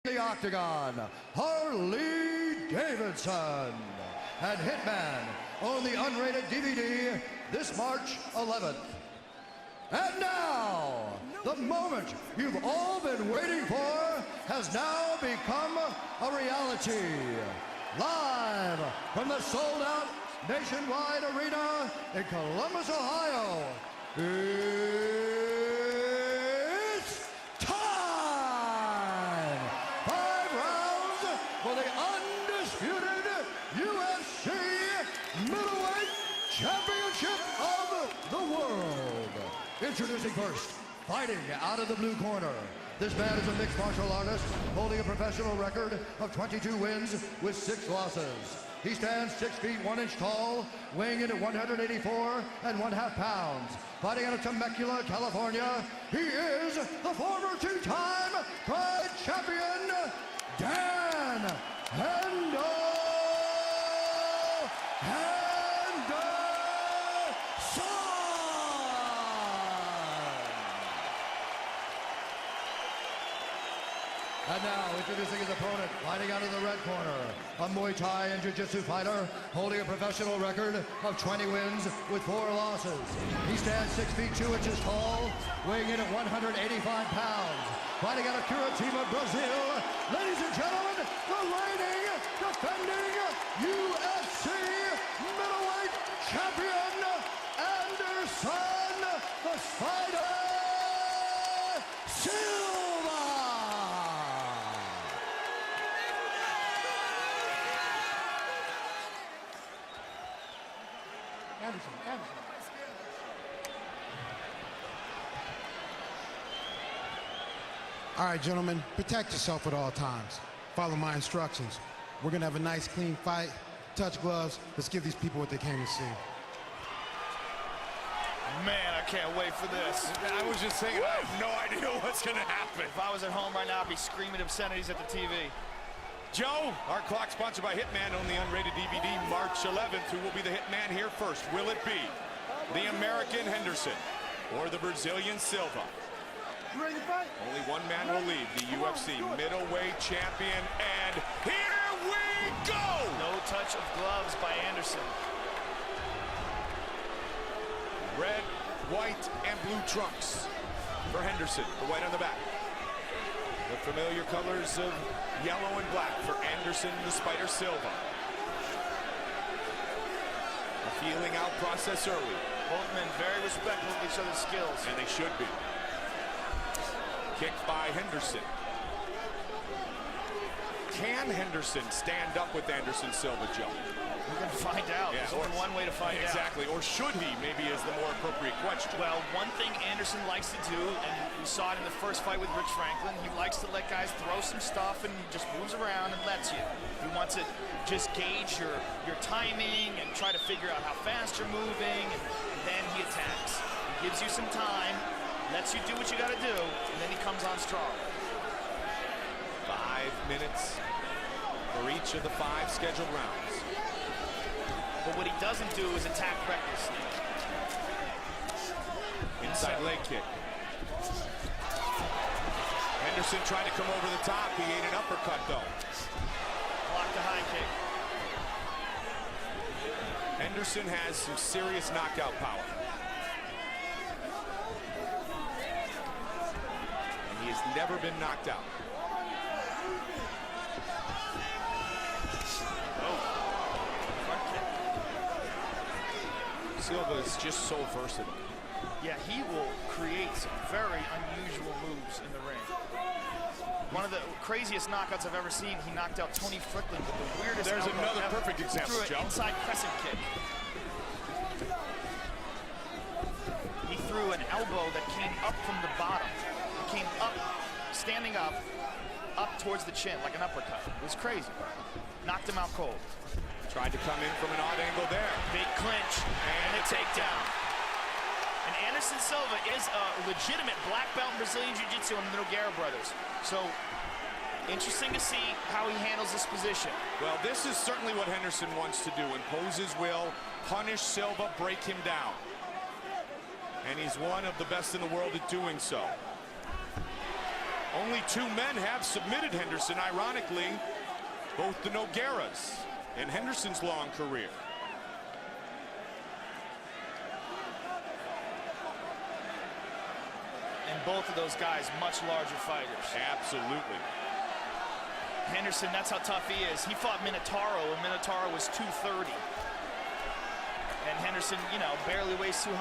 The Octagon, Harley Davidson, and Hitman on the unrated DVD this March 11th. And now, the moment you've all been waiting for has now become a reality. Live from the sold-out nationwide arena in Columbus, Ohio, it's time! 5 rounds for the undisputed UFC Middleweight Championship of the World. Introducing first, fighting out of the blue corner. This man is a mixed martial artist holding a professional record of 22 wins with 6 losses. He stands 6 feet 1 inch tall, weighing in at 184 1/2 pounds. Fighting out of Temecula, California, he is the former 2-time Pride champion, Dan Henderson. And now, introducing his opponent, fighting out of the red corner, a Muay Thai and Jiu-Jitsu fighter holding a professional record of 20 wins with 4 losses. He stands 6 feet 2 inches tall, weighing in at 185 pounds. Fighting out of Curitiba, Brazil, ladies and gentlemen, the reigning, defending UFC middleweight champion, Henderson, the Spider Silva. Anderson. All right, gentlemen, protect yourself at all times. Follow my instructions. We're gonna have a nice, clean fight. Touch gloves. Let's give these people what they came to see. Man, I can't wait for this. I was just thinking, I have no idea what's gonna happen. If I was at home right now, I'd be screaming obscenities at the TV. Joe, our clock sponsored by Hitman on the unrated DVD March 11th. Who will be the Hitman here first? Will it be the American Henderson or the Brazilian Silva? You ready to fight? Only one man will leave, the UFC middleweight champion, and here we go! No touch of gloves by Anderson. Red, white, and blue trunks for Henderson, the white on the back. The familiar colors of yellow and black for Anderson, the Spider Silva. A feeling out process early. Both men very respectful of each other's skills. And they should be. Kicked by Henderson. Can Henderson stand up with Anderson Silva, Joe? We're going to find out. Yeah, There's only one way to find out. Exactly. Or should he, maybe, is the more appropriate question. Well, one thing Anderson likes to do, and we saw it in the first fight with Rich Franklin, he likes to let guys throw some stuff and he just moves around and lets you. He wants to just gauge your timing and try to figure out how fast you're moving, and then he attacks. He gives you some time, lets you do what you got to do, and then he comes on strong. 5 minutes for each of the 5 scheduled rounds. But what he doesn't do is attack recklessly. Inside leg kick. Henderson trying to come over the top. He ate an uppercut, though. Block the high kick. Henderson has some serious knockout power. And he has never been knocked out. Silva is just so versatile. Yeah, he will create some very unusual moves in the ring. One of the craziest knockouts I've ever seen, he knocked out Tony Strickland with the weirdest There's elbow another ever. perfect example, He threw an inside crescent kick. He threw an elbow that came up from the bottom. It came up, standing up towards the chin, like an uppercut. It was crazy. Knocked him out cold. Tried to come in from an odd angle there. Big clinch and a takedown. And Anderson Silva is a legitimate black belt in Brazilian Jiu-Jitsu on the Nogueira brothers. So, interesting to see how he handles this position. Well, this is certainly what Henderson wants to do. Impose his will, punish Silva, break him down. And he's one of the best in the world at doing so. Only 2 men have submitted Henderson, ironically, both the Nogueiras in Henderson's long career. And both of those guys, much larger fighters. Absolutely. Henderson, that's how tough he is. He fought Minotauro, and Minotauro was 230. And Henderson, you know, barely weighs 200.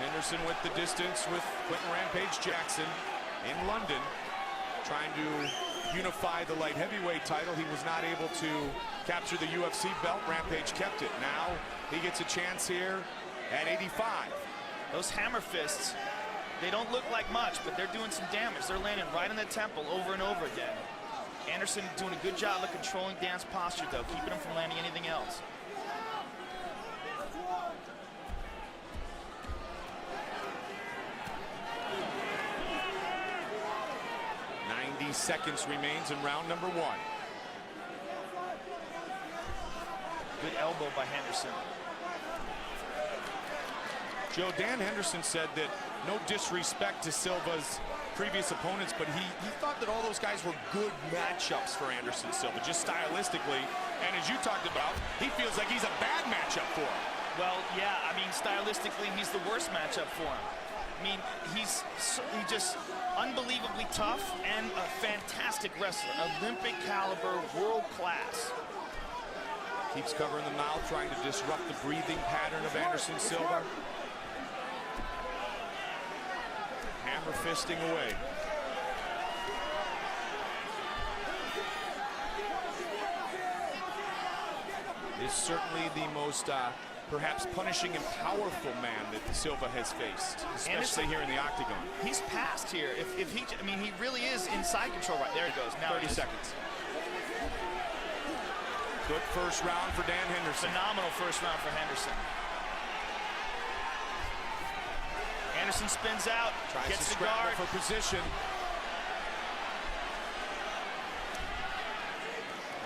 Henderson with the distance with Quentin Rampage Jackson in London, trying to unify the light heavyweight title. He was not able to capture the UFC belt. Rampage kept it. Now he gets a chance here at 85. Those hammer fists, they don't look like much, but they're doing some damage. They're landing right in the temple over and over again. Anderson doing a good job of controlling Dan's posture, though, keeping him from landing anything else. Seconds remains in round number 1. Good elbow by Henderson. Joe, Dan Henderson said that no disrespect to Silva's previous opponents, but he thought that all those guys were good matchups for Anderson Silva, just stylistically. And as you talked about, he feels like he's a bad matchup for him. Well, yeah, I mean, stylistically, he's the worst matchup for him. I mean, he's just unbelievably tough and a fantastic wrestler. Olympic caliber, world class. Keeps covering the mouth, trying to disrupt the breathing pattern of Anderson Silva. Hammer fisting away. Is certainly the most perhaps punishing and powerful man that Silva has faced, especially here in the octagon. He's passed here. If he, I mean, he really is inside control right there. He goes. Now 30 seconds. Good first round for Dan Henderson. Phenomenal first round for Henderson. Anderson spins out, tries gets to the guard for position.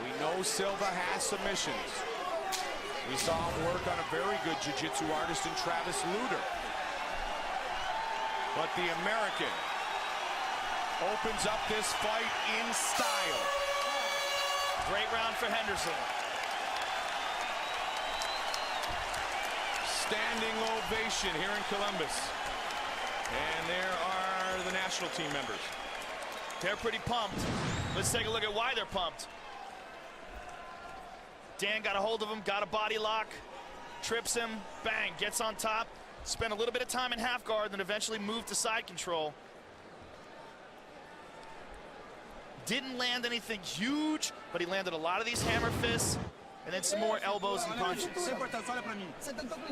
We know Silva has submissions. We saw him work on a very good jiu-jitsu artist in Travis Luter. But the American opens up this fight in style. Great round for Henderson. Standing ovation here in Columbus. And there are the national team members. They're pretty pumped. Let's take a look at why they're pumped. Dan got a hold of him, got a body lock, trips him, bang, gets on top, spent a little bit of time in half guard, then eventually moved to side control. Didn't land anything huge, but he landed a lot of these hammer fists, and then some more elbows and punches.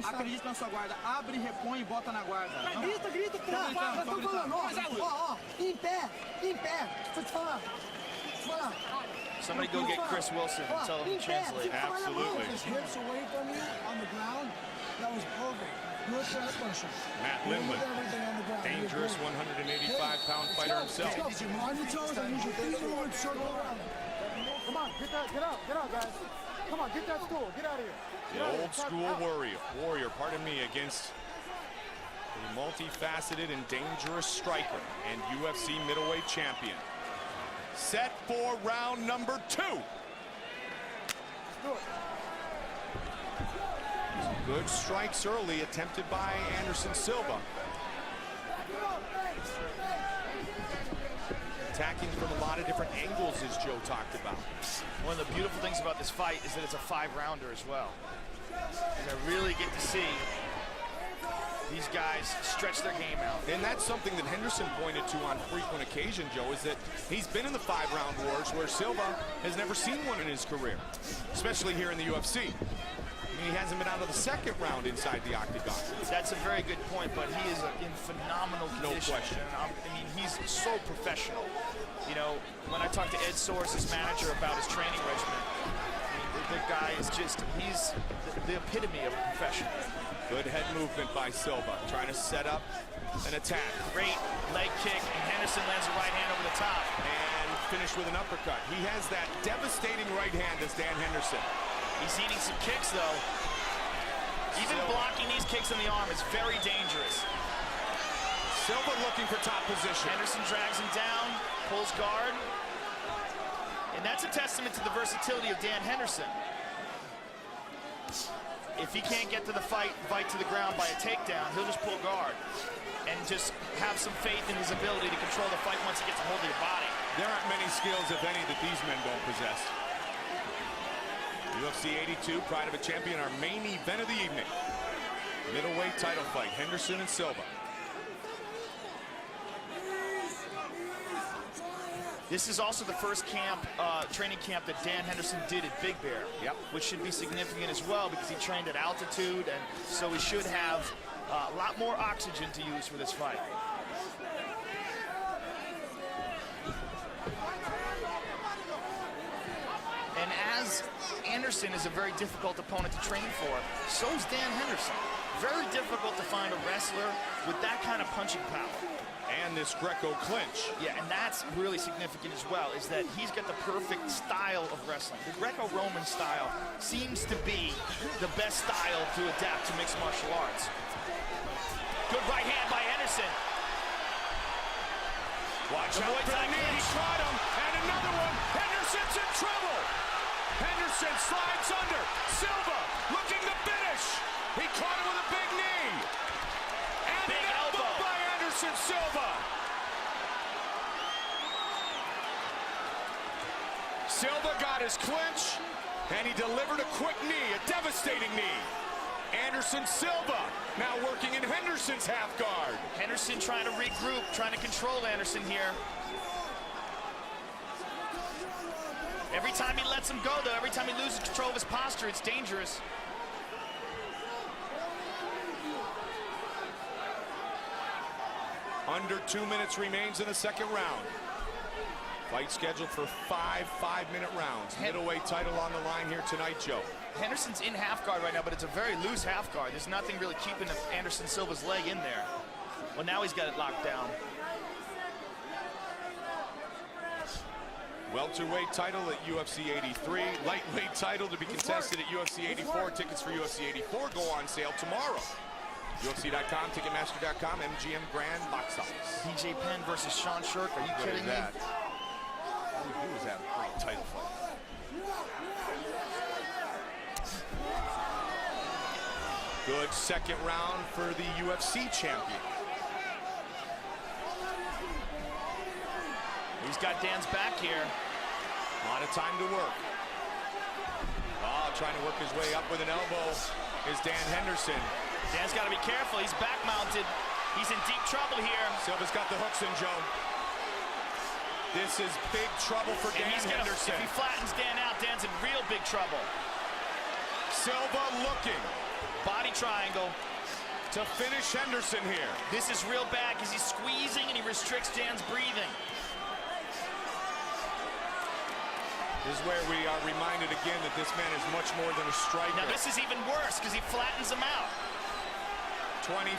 Acredite na sua guarda. Abre, repõe e bota na guarda. Grita, tá, tô falando, ó, em pé, deixa eu te falar. Somebody go get Chris Wilson and tell him to translate. Absolutely. Hips away from you on the ground, that was perfect. Good shot motion. Matt Lindland, dangerous 185-pound fighter himself. On your toes, I need your feet forward, circle around. Come on, get out, guys. Come on, get that stool, get out of here. The old school warrior, pardon me, against a multifaceted and dangerous striker and UFC middleweight champion. Set for round number 2. Some good strikes early attempted by Anderson Silva. Attacking from a lot of different angles, as Joe talked about. One of the beautiful things about this fight is that it's a 5-rounder as well. And I really get to see these guys stretch their game out. And that's something that Henderson pointed to on frequent occasion, Joe, is that he's been in the 5-round wars where Silva has never seen one in his career, especially here in the UFC. I mean, he hasn't been out of the 2nd round inside the octagon. That's a very good point, but he is in phenomenal condition. No question. And I mean, he's so professional. You know, when I talked to Ed Soares, his manager, about his training regimen, I mean, the guy is just, he's the epitome of a professional. Good head movement by Silva, trying to set up an attack. Great leg kick, and Henderson lands a right hand over the top. And finished with an uppercut. He has that devastating right hand as Dan Henderson. He's eating some kicks, though. Even blocking these kicks in the arm is very dangerous. Silva looking for top position. Henderson drags him down. pulls guard. And that's a testament to the versatility of Dan Henderson. If he can't get to the fight to the ground by a takedown, he'll just pull guard and just have some faith in his ability to control the fight once he gets a hold of your body. There aren't many skills, if any, that these men don't possess. UFC 82, Pride of a Champion, our main event of the evening. Middleweight title fight, Henderson and Silva. This is also the first training camp that Dan Henderson did at Big Bear, which should be significant as well because he trained at altitude, and so he should have a lot more oxygen to use for this fight. And as Anderson is a very difficult opponent to train for, so is Dan Henderson. Very difficult to find a wrestler with that kind of punching power. And this Greco clinch. Yeah, and that's really significant as well, is that he's got the perfect style of wrestling. The Greco-Roman style seems to be the best style to adapt to mixed martial arts. Good right hand by Henderson. Watch out for the knee, he caught him, and another one. Henderson's in trouble. Henderson slides under. Silva looking to finish. He caught him with a big knee. And big an elbow by Anderson Silva. Silva got his clinch, and he delivered a quick knee, a devastating knee. Anderson Silva now working in Henderson's half guard. Henderson trying to regroup, trying to control Anderson here. Every time he lets him go, though, every time he loses control of his posture, it's dangerous. Under 2 minutes remains in the second round. Fight scheduled for 5 5-minute rounds. Middleweight title on the line here tonight, Joe. Henderson's in half guard right now, but it's a very loose half guard. There's nothing really keeping Anderson Silva's leg in there. Well, now he's got it locked down. Welterweight title at UFC 83. Lightweight title to be contested at UFC 84. Tickets for UFC 84 go on sale tomorrow. UFC.com, Ticketmaster.com, MGM Grand Box Office. DJ Penn versus Sean Shirk. Are you kidding me? He was having a great title fight. Good second round for the UFC champion. He's got Dan's back here. A lot of time to work. Oh, trying to work his way up with an elbow is Dan Henderson. Dan's got to be careful. He's back mounted. He's in deep trouble here. Silva's got the hooks in, Joe. This is big trouble for Dan Henderson. If he flattens Dan out, Dan's in real big trouble. Silva looking. Body triangle. To finish Henderson here. This is real bad because he's squeezing and he restricts Dan's breathing. This is where we are reminded again that this man is much more than a striker. Now this is even worse because he flattens him out. 25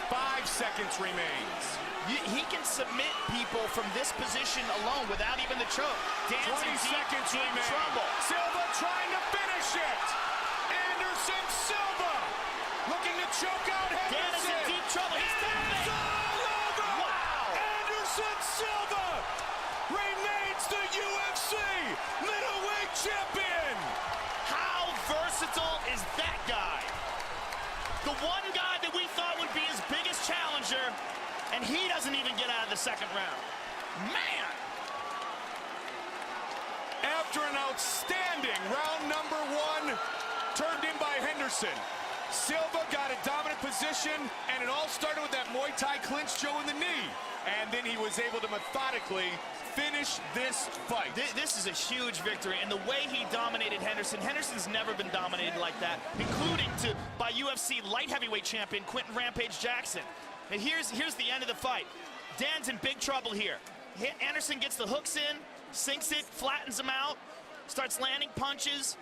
seconds remains. He can submit people from this position alone without even the choke. Dan's 20 seconds remain. Trouble. Silva trying to finish it. Anderson Silva looking to choke out Henderson. Dan is in deep trouble. He's It's all over. Wow. Anderson Silva remains the UFC middleweight champion. How versatile is that guy? The one guy that we thought would be his biggest challenger, and he doesn't even get out of the second round. Man! After an outstanding round number 1 turned in by Henderson, Silva got a dominant position, and it all started with that Muay Thai clinch Joe in the knee. And then he was able to methodically finish this fight. This is a huge victory, and the way he dominated Henderson, Henderson's never been dominated like that, including by UFC light heavyweight champion Quentin Rampage Jackson. And here's the end of the fight. Dan's in big trouble here. Anderson gets the hooks in, sinks it, flattens him out, starts landing punches,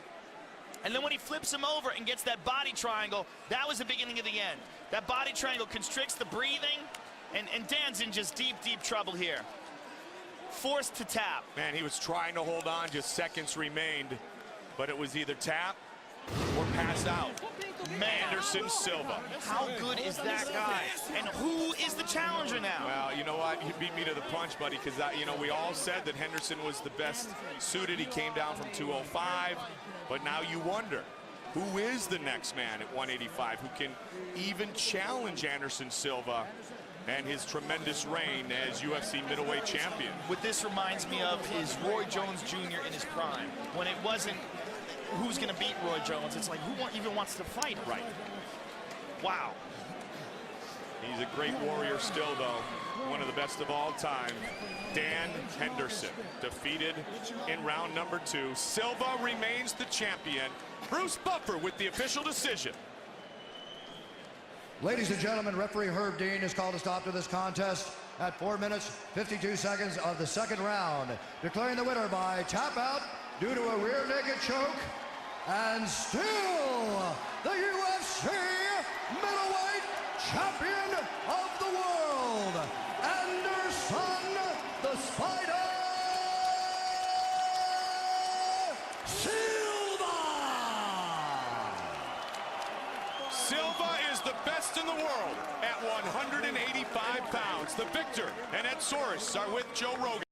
and then when he flips him over and gets that body triangle, that was the beginning of the end. That body triangle constricts the breathing, and Dan's in just deep, deep trouble here. Forced to tap. Man, he was trying to hold on, just seconds remained, but it was either tap or pass out. Henderson Silva. How good is that guy? And who is the challenger now? Well, you know what? You beat me to the punch, buddy, because you know, we all said that Henderson was the best suited. He came down from 205, but now you wonder, who is the next man at 185 who can even challenge Anderson Silva and his tremendous reign as UFC middleweight champion? What this reminds me of is Roy Jones Jr. in his prime, when it wasn't who's going to beat Roy Jones. It's like, who even wants to fight? Right. Wow. He's a great warrior still, though. One of the best of all time. Dan Henderson, defeated in round number 2. Silva remains the champion. Bruce Buffer with the official decision. Ladies and gentlemen, referee Herb Dean has called a stop to this contest at 4 minutes, 52 seconds of the second round, declaring the winner by tap out due to a rear naked choke, and still the UFC middleweight champion of the world, Anderson the Spider Silva! Silva is the best in the world at 185 pounds. The victor and Ed Soros are with Joe Rogan.